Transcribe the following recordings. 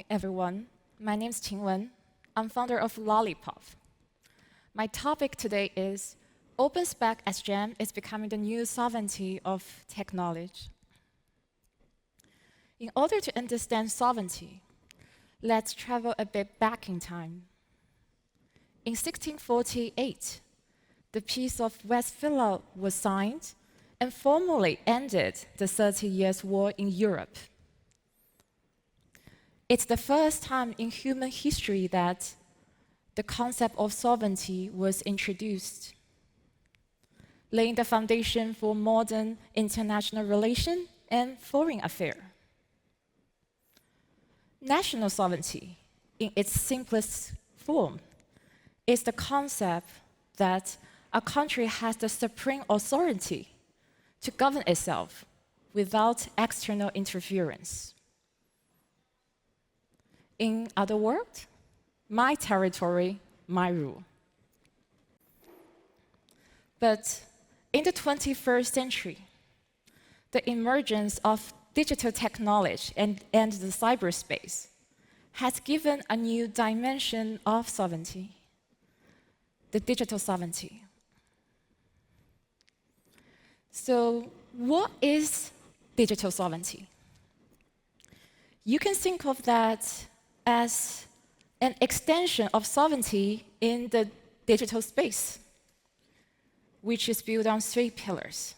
everyone. My name is Qinwen. I'm founder of Lollipop. My topic today is Open Spec as Gem is becoming the new sovereignty of technology. In order to understand sovereignty, let's travel a bit back in time. In 1648, the Peace of Westphalia was signed and formally ended the 30 Years' War in Europe. It's the first time in human history that the concept of sovereignty was introduced, laying the foundation for modern international relations and foreign affairs. National sovereignty, in its simplest form, is the concept that a country has the supreme authority to govern itself without external interference. In other words, my territory, my rule. But in the 21st century, the emergence of digital technology and the cyberspace has given a new dimension of sovereignty, the digital sovereignty. So, what is digital sovereignty? You can think of that as an extension of sovereignty in the digital space, which is built on 3 pillars: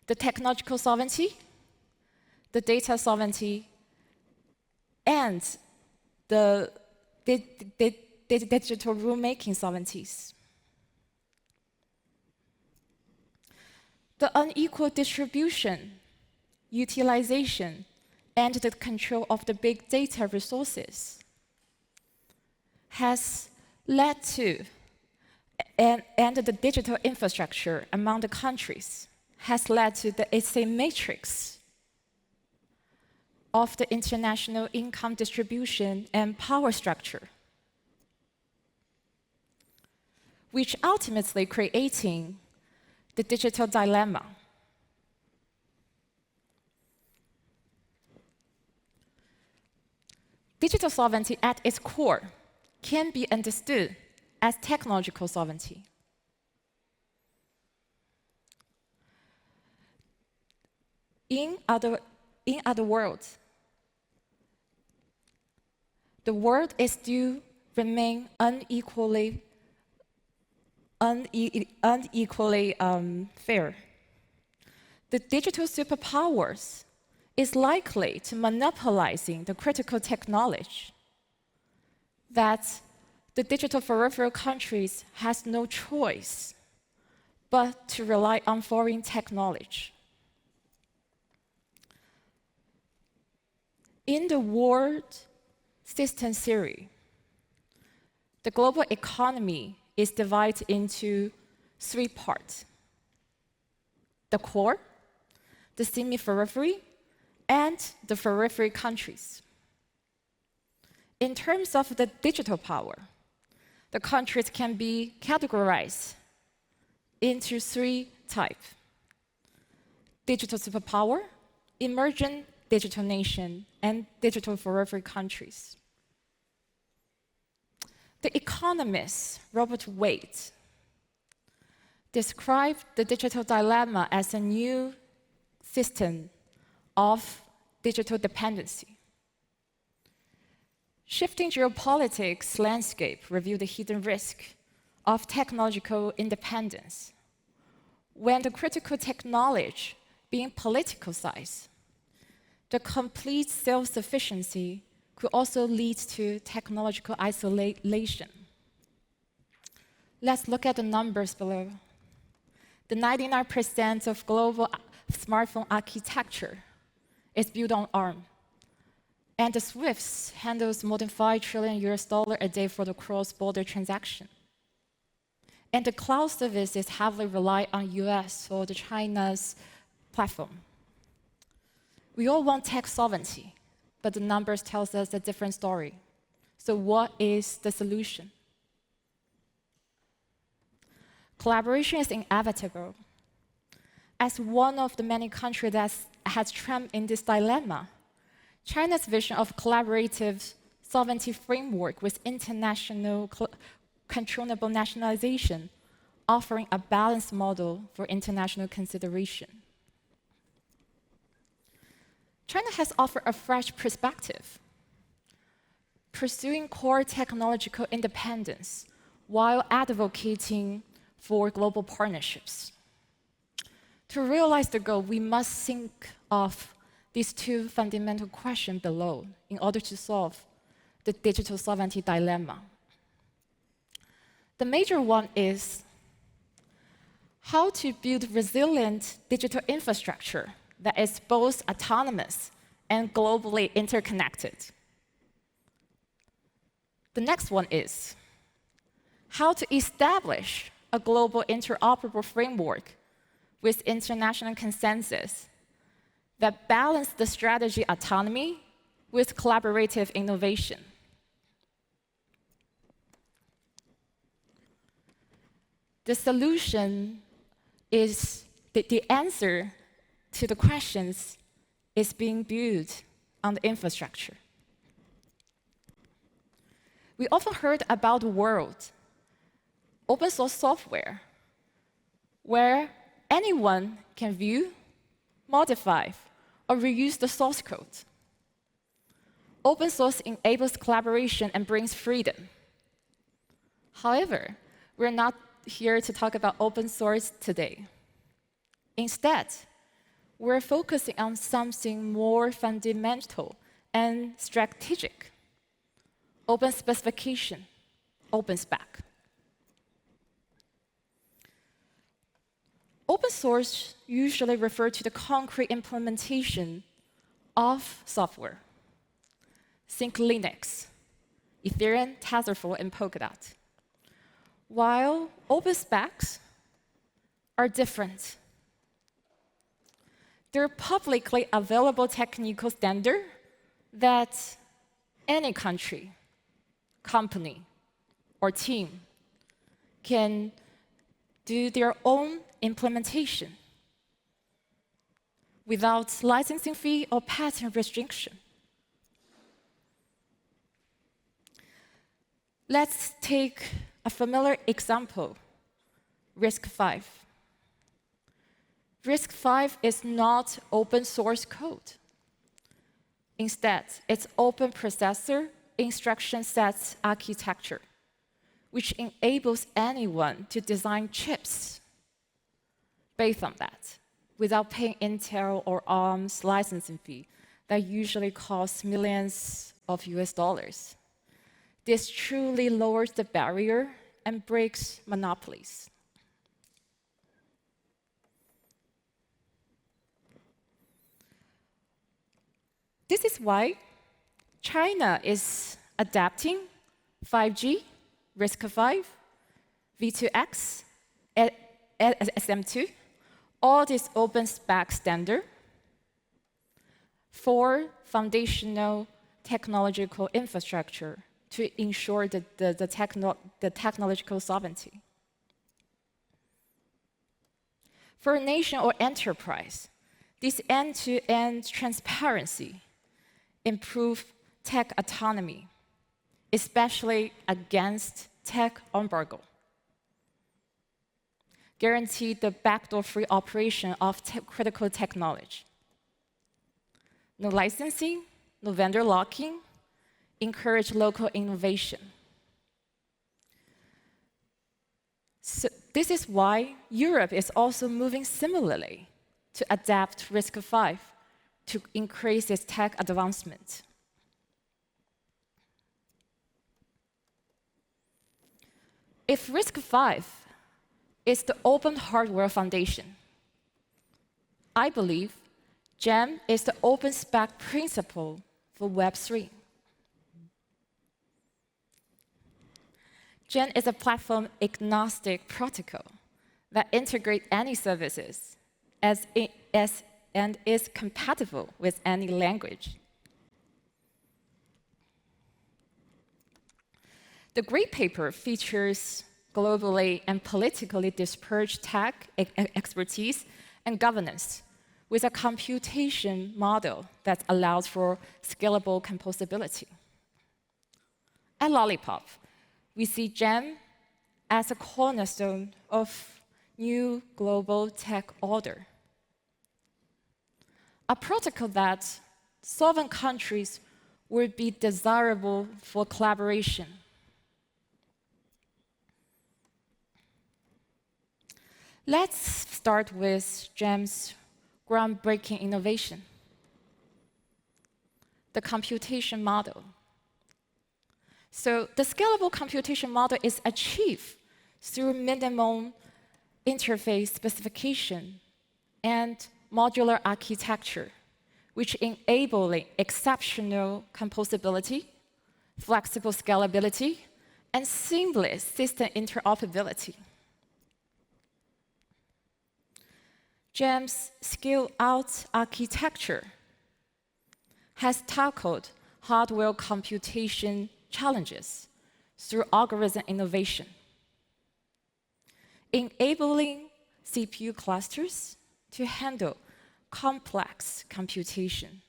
the technological sovereignty, the data sovereignty, and the digital rulemaking sovereignties. The unequal distribution, utilization, and the control of the big data resources has led to, and the digital infrastructure among the countries has led to the asymmetrics of the international income distribution and power structure, which ultimately creating the digital dilemma. Digital sovereignty at its core can be understood as technological sovereignty. In other words, the world is still remain unequally fair. The digital superpowers is likely to monopolizing the critical technology that the digital peripheral countries has no choice but to rely on foreign technology. In the world system theory, the global economy is divided into 3 parts: the core, the semi-periphery, and the periphery countries. In terms of the digital power, the countries can be categorized into 3 types: digital superpower, emerging digital nation, and digital periphery countries. The economist Robert Waite described the digital dilemma as a new system of digital dependency. Shifting geopolitics landscape revealed the hidden risk of technological independence. When the critical technology being politicized, the complete self-sufficiency could also lead to technological isolation. Let's look at the numbers below. The 99% of global smartphone architecture is built on ARM. And the SWIFT handles more than $5 trillion a day for the cross-border transaction. And the cloud services heavily rely on US or the China's platform. We all want tech sovereignty, but the numbers tells us a different story. So what is the solution? Collaboration is inevitable. As one of the many countries that has trapped in this dilemma, China's vision of collaborative sovereignty framework with international controllable nationalization, offering a balanced model for international consideration. China has offered a fresh perspective, pursuing core technological independence while advocating for global partnerships. To realize the goal, we must think of these two fundamental questions below in order to solve the digital sovereignty dilemma. The major one is how to build resilient digital infrastructure that is both autonomous and globally interconnected. The next one is how to establish a global interoperable framework with international consensus that balance the strategy autonomy with collaborative innovation. The solution is the answer to the questions is being built on the infrastructure. We often heard about the world, open source software, where anyone can view, modify, or reuse the source code. Open source enables collaboration and brings freedom. However, we're not here to talk about open source today. Instead, we're focusing on something more fundamental and strategic: open specification, open spec. Open source usually refers to the concrete implementation of software. Think Linux, Ethereum, TensorFlow, and Polkadot. While open specs are different. They're publicly available technical standard that any country, company, or team can do their own implementation without licensing fee or patent restriction. Let's take a familiar example, RISC-V. RISC-V is not open source code. Instead, it's open processor instruction set architecture, which enables anyone to design chips based on that, without paying Intel or ARM's licensing fee that usually costs millions of US dollars. This truly lowers the barrier and breaks monopolies. This is why China is adapting 5G, RISC-V, V2X, SM2, all these open spec standard for foundational technological infrastructure to ensure the technological sovereignty. For a nation or enterprise, this end-to-end transparency improve tech autonomy, especially against tech embargo. Guarantee the backdoor-free operation of critical technology. No licensing, no vendor locking, encourage local innovation. So this is why Europe is also moving similarly to adapt RISC-V to increase its tech advancement. If RISC-V is the open hardware foundation, I believe GEM is the open spec principle for Web3. GEM is a platform-agnostic protocol that integrates any services and is compatible with any language. The Great Paper features globally and politically dispersed tech expertise and governance, with a computation model that allows for scalable composability. At Lollipop, we see GEM as a cornerstone of new global tech order, a protocol that sovereign countries would be desirable for collaboration. Let's start with GEM's groundbreaking innovation, the computation model. So the scalable computation model is achieved through minimum interface specification and modular architecture, which enable exceptional composability, flexible scalability, and seamless system interoperability. GEM's scale-out architecture has tackled hardware computation challenges through algorithm innovation, enabling CPU clusters to handle complex computation.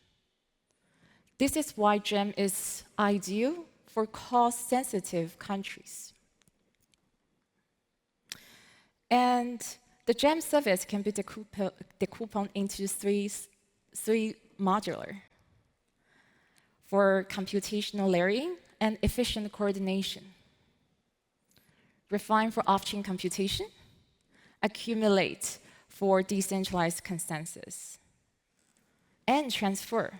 This is why GEM is ideal for cost-sensitive countries. And the GEM service can be decoupled into three modular for computational layering and efficient coordination. Refine for off-chain computation, accumulate for decentralized consensus, and transfer.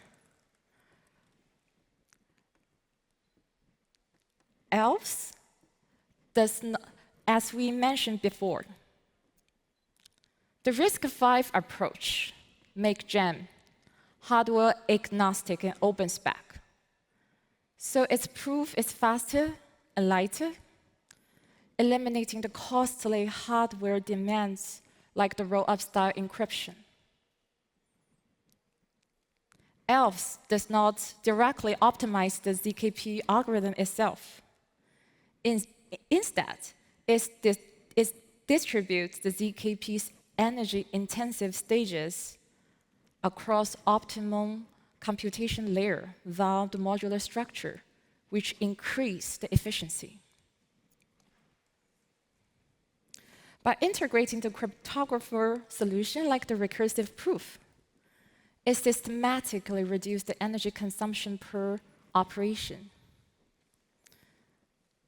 Else, as we mentioned before, the RISC-V approach makes GEM hardware agnostic and open spec. So its proof is faster and lighter, eliminating the costly hardware demands like the roll-up style encryption. ELF does not directly optimize the ZKP algorithm itself. Instead, it distributes the ZKP's energy-intensive stages across optimum computation layer via the modular structure, which increase the efficiency. By integrating the cryptographer solution like the recursive proof, it systematically reduces the energy consumption per operation.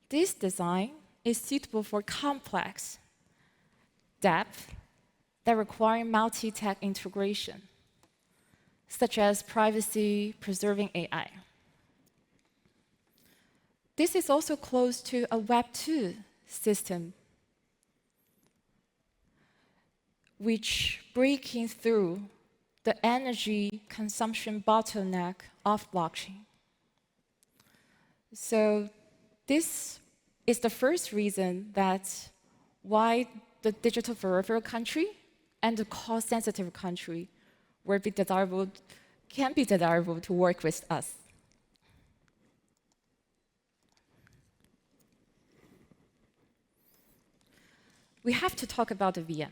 This design is suitable for complex depth that require multi-tech integration, such as privacy-preserving AI. This is also close to a Web2 system, which breaking through the energy consumption bottleneck of blockchain. So this is the first reason that why the digital forever country and the cost-sensitive country can be desirable to work with us. We have to talk about the VM.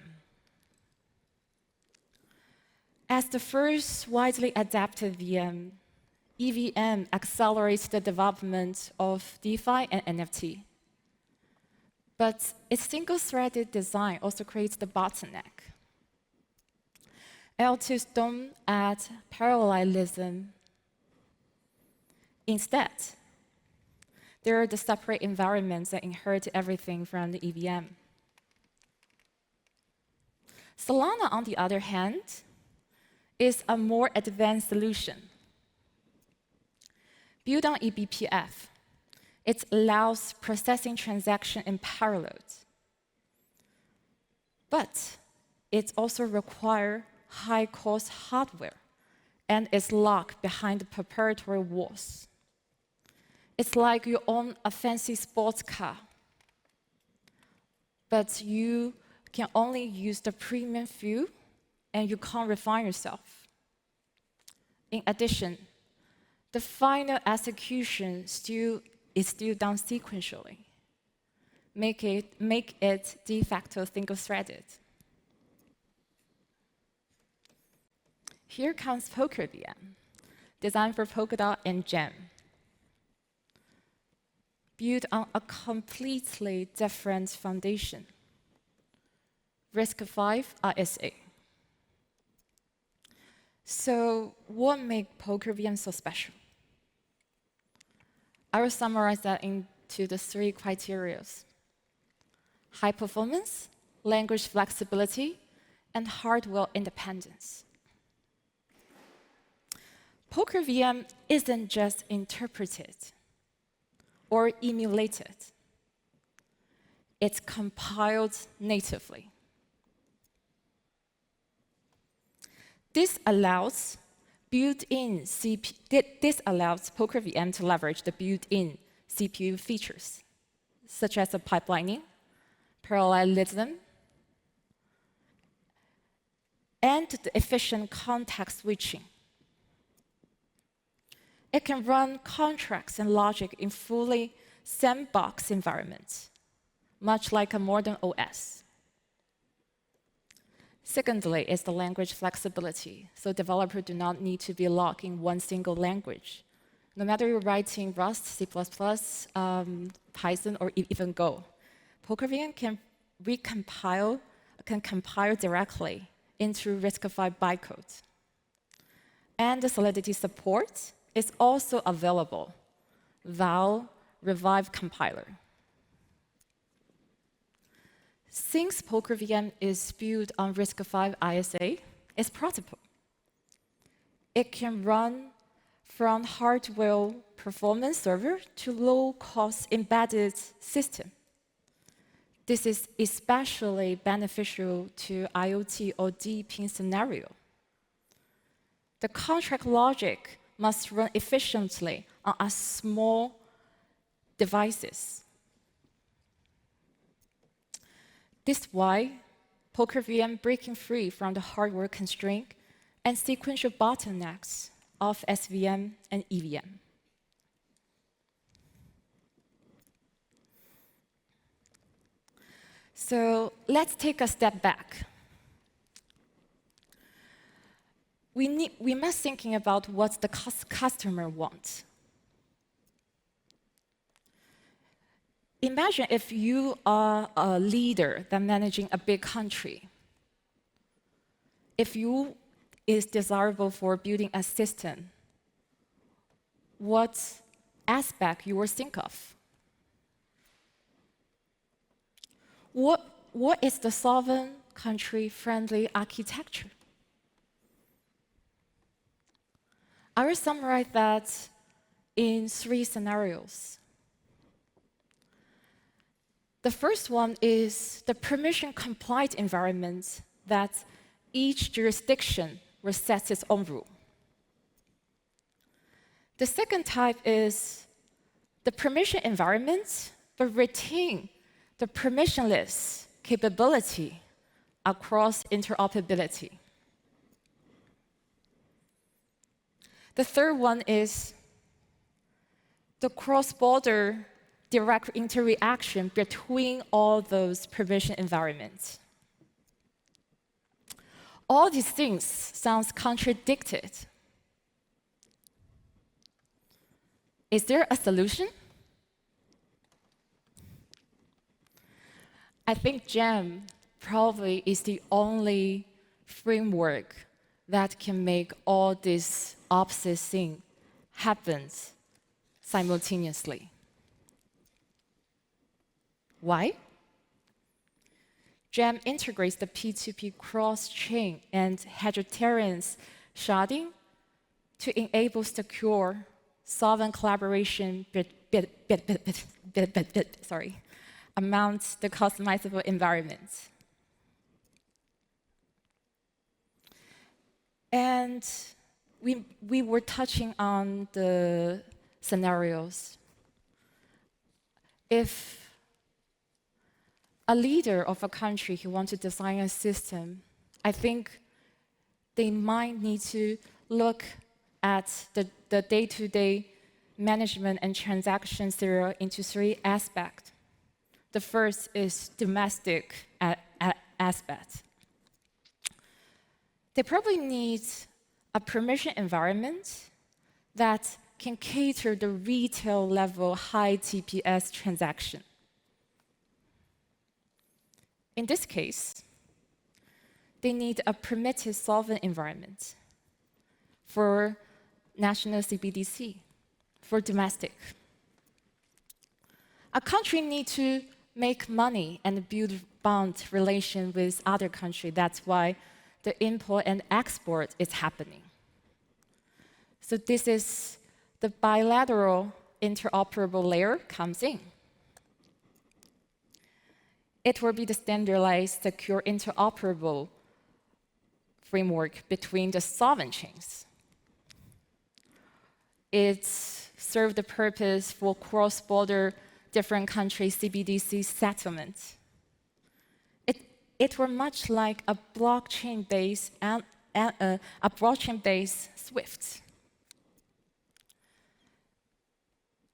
As the first widely adapted VM, EVM accelerates the development of DeFi and NFT. But its single-threaded design also creates the bottleneck. L2s don't add parallelism. Instead, there are the separate environments that inherit everything from the EVM. Solana, on the other hand, is a more advanced solution. Built on eBPF, it allows processing transactions in parallel. But it also requires high-cost hardware and is locked behind the proprietary walls. It's like you own a fancy sports car, but you can only use the premium fuel and you can't refine yourself. In addition, the final execution is still done sequentially, make it de facto single-threaded. here comes Poker VM, designed for Polkadot and Gem, built on a completely different foundation, RISC-V RSA. So what makes Poker VM so special? I will summarize that into the 3 criteria: high performance, language flexibility, and hardware independence. Poker VM isn't just interpreted or emulated. It's compiled natively. This allows Poker VM to leverage the built-in CPU features, such as the pipelining, parallelism, and the efficient context switching. It can run contracts and logic in fully sandbox environments, much like a modern OS. Secondly, is the language flexibility, so developers do not need to be locked in one single language. No matter you're writing Rust, C++, Python, or even Go, Poker VM can compile directly into RISC-V bytecode. And the Solidity support is also available via Revive compiler. Since Poker VM is built on RISC-V ISA, it's portable. It can run from hardware performance server to low-cost embedded system. This is especially beneficial to IoT or DePIN scenario. The contract logic must run efficiently on a small devices. This is why Poker VM breaking free from the hardware constraint and sequential bottlenecks of SVM and EVM. So let's take a step back. We must thinking about what the customer wants. Imagine if you are a leader that managing a big country. If you is desirable for building a system, what aspect you will think of? What is the sovereign country-friendly architecture? I will summarize that in 3 scenarios. The first one is the permission-compliant environment that each jurisdiction will set its own rule. The second type is the permission environment, but retain the permissionless capability across interoperability. The third one is the cross-border direct interaction between all those permission environments. All these things sounds contradicted. Is there a solution? I think Gem probably is the only framework that can make all these opposite things happen simultaneously. Why? Gem integrates the P2P cross-chain and heterogeneous sharding to enable secure sovereign collaboration among the customizable environments. And we were touching on the scenarios. If a leader of a country who wants to design a system, I think they might need to look at the day-to-day management and transaction serial into 3 aspects. The first is domestic aspect. They probably need a permission environment that can cater the retail level high TPS transaction. In this case, they need a permitted solvent environment for national CBDC, for domestic. A country needs to make money and build bond relation with other countries. That's why the import and export is happening. So this is the bilateral interoperable layer comes in. It will be the standardized, secure, interoperable framework between the sovereign chains. It serves the purpose for cross-border different country CBDC settlement. It were much like a blockchain-based SWIFT.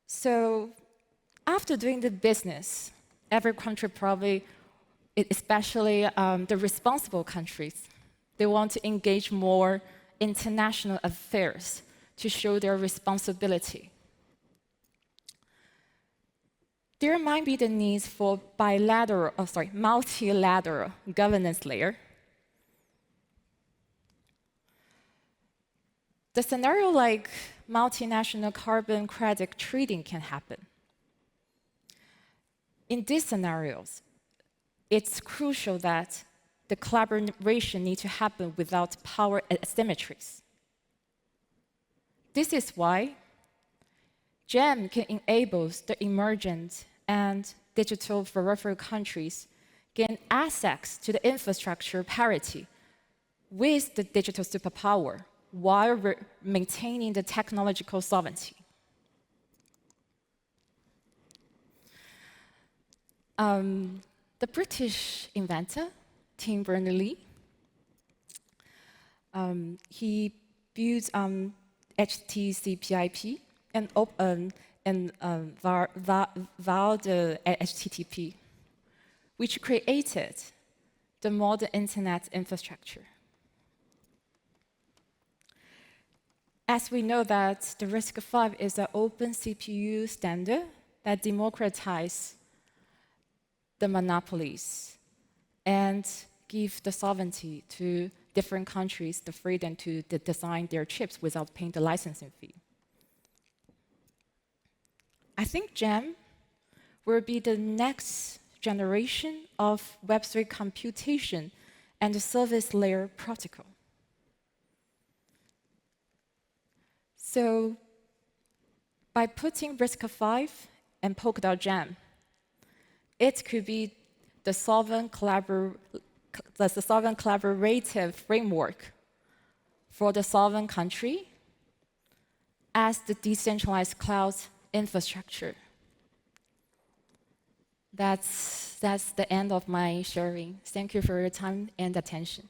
So after doing the business, every country probably, especially the responsible countries, they want to engage more international affairs to show their responsibility. There might be the needs for multilateral governance layer. The scenario like multinational carbon credit trading can happen. In these scenarios, it's crucial that the collaboration needs to happen without power asymmetries. This is why GEM can enable the emergent and digital peripheral countries gain access to the infrastructure parity with the digital superpower while maintaining the technological sovereignty. The British inventor, Tim Berners-Lee, he built HTTP and via the HTTP, which created the modern internet infrastructure. As we know that the RISC-V is an open CPU standard that democratizes the monopolies and give the sovereignty to different countries the freedom to design their chips without paying the licensing fee. I think GEM will be the next generation of Web3 computation and the service layer protocol. So by putting RISC-V and Polkadot GEM, it could be the sovereign collaborative framework for the sovereign country as the decentralized cloud infrastructure. That's the end of my sharing. Thank you for your time and attention.